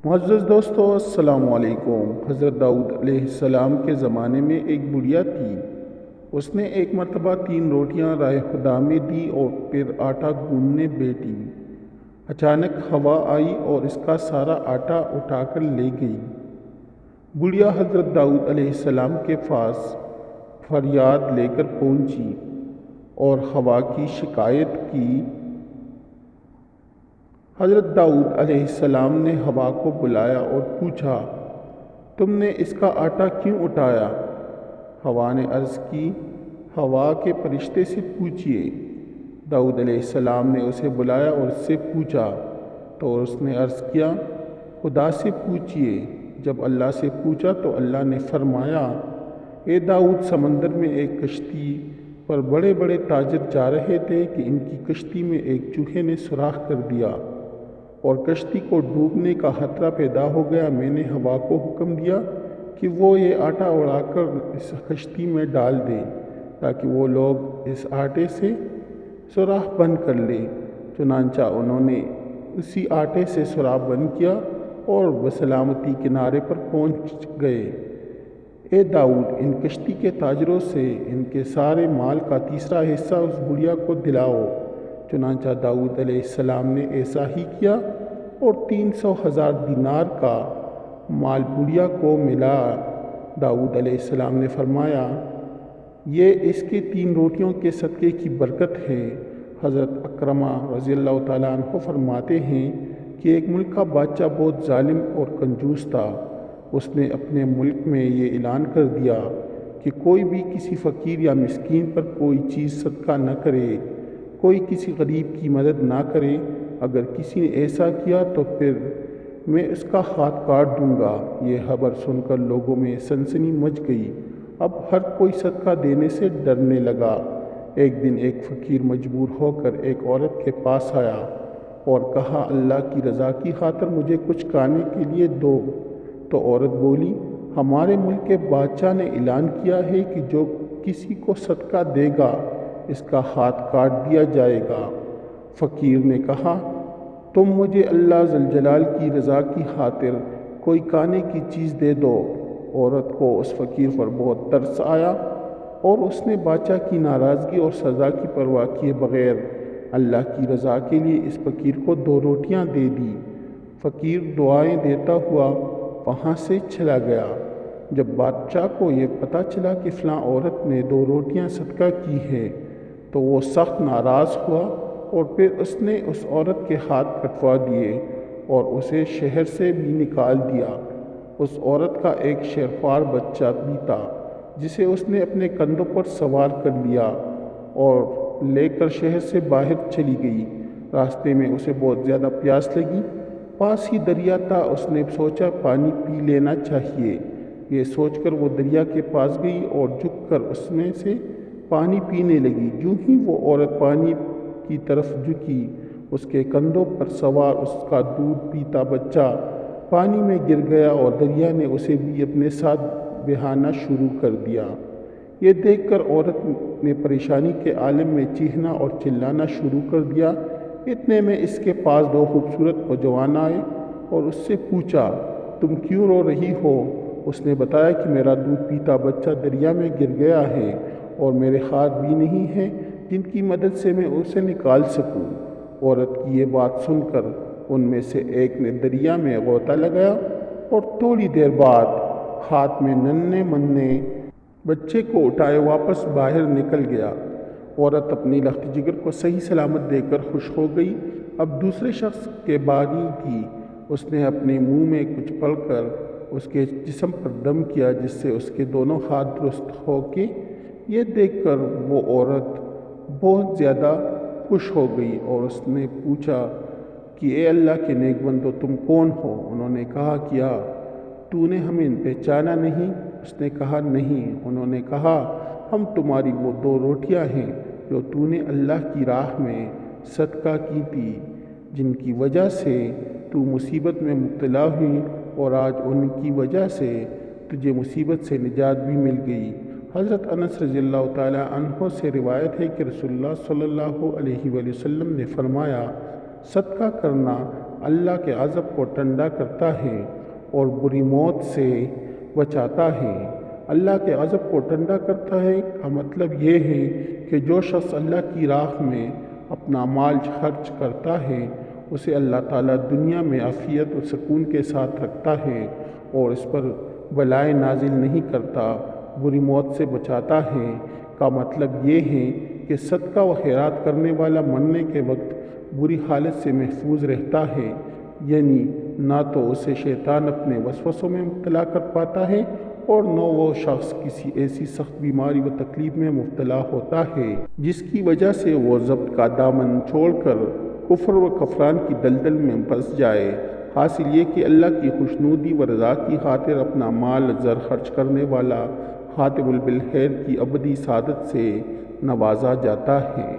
معزز دوستو، السلام علیکم۔ حضرت داؤد علیہ السلام کے زمانے میں ایک بڑھیا تھی۔ اس نے ایک مرتبہ 3 روٹیاں رائے خدا میں دی اور پھر آٹا گوندنے بیٹھی۔ اچانک ہوا آئی اور اس کا سارا آٹا اٹھا کر لے گئی۔ بڑھیا حضرت داؤد علیہ السلام کے پاس فریاد لے کر پہنچی اور ہوا کی شکایت کی۔ حضرت داؤد علیہ السلام نے ہوا کو بلایا اور پوچھا، تم نے اس کا آٹا کیوں اٹھایا؟ ہوا نے عرض کی، ہوا کے فرشتے سے پوچھئے۔ داؤد علیہ السلام نے اسے بلایا اور اس سے پوچھا تو اس نے عرض کیا، خدا سے پوچھئے۔ جب اللہ سے پوچھا تو اللہ نے فرمایا، اے داؤد، سمندر میں ایک کشتی پر بڑے بڑے تاجر جا رہے تھے کہ ان کی کشتی میں ایک چوہے نے سوراخ کر دیا اور کشتی کو ڈوبنے کا خطرہ پیدا ہو گیا۔ میں نے ہوا کو حکم دیا کہ وہ یہ آٹا اڑا کر اس کشتی میں ڈال دے تاکہ وہ لوگ اس آٹے سے سوراخ بند کر لیں۔ چنانچہ انہوں نے اسی آٹے سے سوراخ بند کیا اور بسلامتی کنارے پر پہنچ گئے۔ اے داؤد، ان کشتی کے تاجروں سے ان کے سارے مال کا تیسرا حصہ اس بڑھیا کو دلاؤ۔ چنانچہ داؤد علیہ السلام نے ایسا ہی کیا اور 300,000 دینار کا مال بڑھیا کو ملا۔ داؤد علیہ السلام نے فرمایا، یہ اس کے 3 روٹیوں کے صدقے کی برکت ہے۔ حضرت اکرمہ رضی اللہ تعالیٰ عنہ فرماتے ہیں کہ ایک ملک کا بادشاہ بہت ظالم اور کنجوس تھا۔ اس نے اپنے ملک میں یہ اعلان کر دیا کہ کوئی بھی کسی فقیر یا مسکین پر کوئی چیز صدقہ نہ کرے، کوئی کسی غریب کی مدد نہ کرے۔ اگر کسی نے ایسا کیا تو پھر میں اس کا ہاتھ کاٹ دوں گا۔ یہ خبر سن کر لوگوں میں سنسنی مچ گئی۔ اب ہر کوئی صدقہ دینے سے ڈرنے لگا۔ ایک دن ایک فقیر مجبور ہو کر ایک عورت کے پاس آیا اور کہا، اللہ کی رضا کی خاطر مجھے کچھ کھانے کے لیے دو۔ تو عورت بولی، ہمارے ملک کے بادشاہ نے اعلان کیا ہے کہ جو کسی کو صدقہ دے گا اس کا ہاتھ کاٹ دیا جائے گا۔ فقیر نے کہا، تم مجھے اللہ ذوالجلال کی رضا کی خاطر کوئی کھانے کی چیز دے دو۔ عورت کو اس فقیر پر بہت ترس آیا اور اس نے بادشاہ کی ناراضگی اور سزا کی پرواہ کیے بغیر اللہ کی رضا کے لیے اس فقیر کو 2 روٹیاں دے دی۔ فقیر دعائیں دیتا ہوا وہاں سے چلا گیا۔ جب بادشاہ کو یہ پتہ چلا کہ فلاں عورت نے 2 روٹیاں صدقہ کی ہیں تو وہ سخت ناراض ہوا اور پھر اس نے اس عورت کے ہاتھ کٹوا دیے اور اسے شہر سے بھی نکال دیا۔ اس عورت کا ایک شیرخوار بچہ بھی تھا جسے اس نے اپنے کندھوں پر سوار کر لیا اور لے کر شہر سے باہر چلی گئی۔ راستے میں اسے بہت زیادہ پیاس لگی۔ پاس ہی دریا تھا۔ اس نے سوچا پانی پی لینا چاہیے۔ یہ سوچ کر وہ دریا کے پاس گئی اور جھک کر اس میں سے پانی پینے لگی۔ جو ہی وہ عورت پانی کی طرف جھکی، اس کے کندھوں پر سوار اس کا دودھ پیتا بچہ پانی میں گر گیا اور دریا نے اسے بھی اپنے ساتھ بہانا شروع کر دیا۔ یہ دیکھ کر عورت نے پریشانی کے عالم میں چیخنا اور چلانا شروع کر دیا۔ اتنے میں اس کے پاس 2 خوبصورت نوجوان آئے اور اس سے پوچھا، تم کیوں رو رہی ہو؟ اس نے بتایا کہ میرا دودھ پیتا بچہ دریا میں گر گیا ہے اور میرے ہاتھ بھی نہیں ہیں جن کی مدد سے میں اسے نکال سکوں۔ عورت کی یہ بات سن کر ان میں سے ایک نے دریا میں غوطہ لگایا اور تھوڑی دیر بعد ہاتھ میں ننھے منھے بچے کو اٹھائے واپس باہر نکل گیا۔ عورت اپنی لخت جگر کو صحیح سلامت دے کر خوش ہو گئی۔ اب دوسرے شخص کے باری تھی۔ اس نے اپنے منہ میں کچھ پڑ کر اس کے جسم پر دم کیا جس سے اس کے دونوں ہاتھ درست ہو کے۔ یہ دیکھ کر وہ عورت بہت زیادہ خوش ہو گئی اور اس نے پوچھا کہ اے اللہ کے نیک بندو، تم کون ہو؟ انہوں نے کہا، کیا تو نے ہمیں پہچانا نہیں؟ اس نے کہا، نہیں۔ انہوں نے کہا، ہم تمہاری وہ 2 روٹیاں ہیں جو تو نے اللہ کی راہ میں صدقہ کی تھی، جن کی وجہ سے تو مصیبت میں مبتلا ہوئی اور آج ان کی وجہ سے تجھے مصیبت سے نجات بھی مل گئی۔ حضرت انس رضی اللہ تعالیٰ عنہ سے روایت ہے کہ رسول اللہ صلی اللہ علیہ وآلہ وسلم نے فرمایا، صدقہ کرنا اللہ کے غضب کو ٹھنڈا کرتا ہے اور بری موت سے بچاتا ہے۔ اللہ کے غضب کو ٹھنڈا کرتا ہے کا مطلب یہ ہے کہ جو شخص اللہ کی راہ میں اپنا مال خرچ کرتا ہے اسے اللہ تعالیٰ دنیا میں عافیت و سکون کے ساتھ رکھتا ہے اور اس پر بلائیں نازل نہیں کرتا، بری موت سے بچاتا ہے کا مطلب یہ ہے کہ صدقہ و خیرات کرنے والا مرنے کے وقت بری حالت سے محفوظ رہتا ہے، یعنی نہ تو اسے شیطان اپنے وسوسوں میں مبتلا کر پاتا ہے اور نہ وہ شخص کسی ایسی سخت بیماری و تکلیف میں مبتلا ہوتا ہے جس کی وجہ سے وہ ضبط کا دامن چھوڑ کر کفر و کفران کی دلدل میں پھنس جائے۔ حاصل یہ کہ اللہ کی خوشنودی و رضا کی خاطر اپنا مال زر خرچ کرنے والا خاتم بالخیر کی ابدی سعادت سے نوازا جاتا ہے۔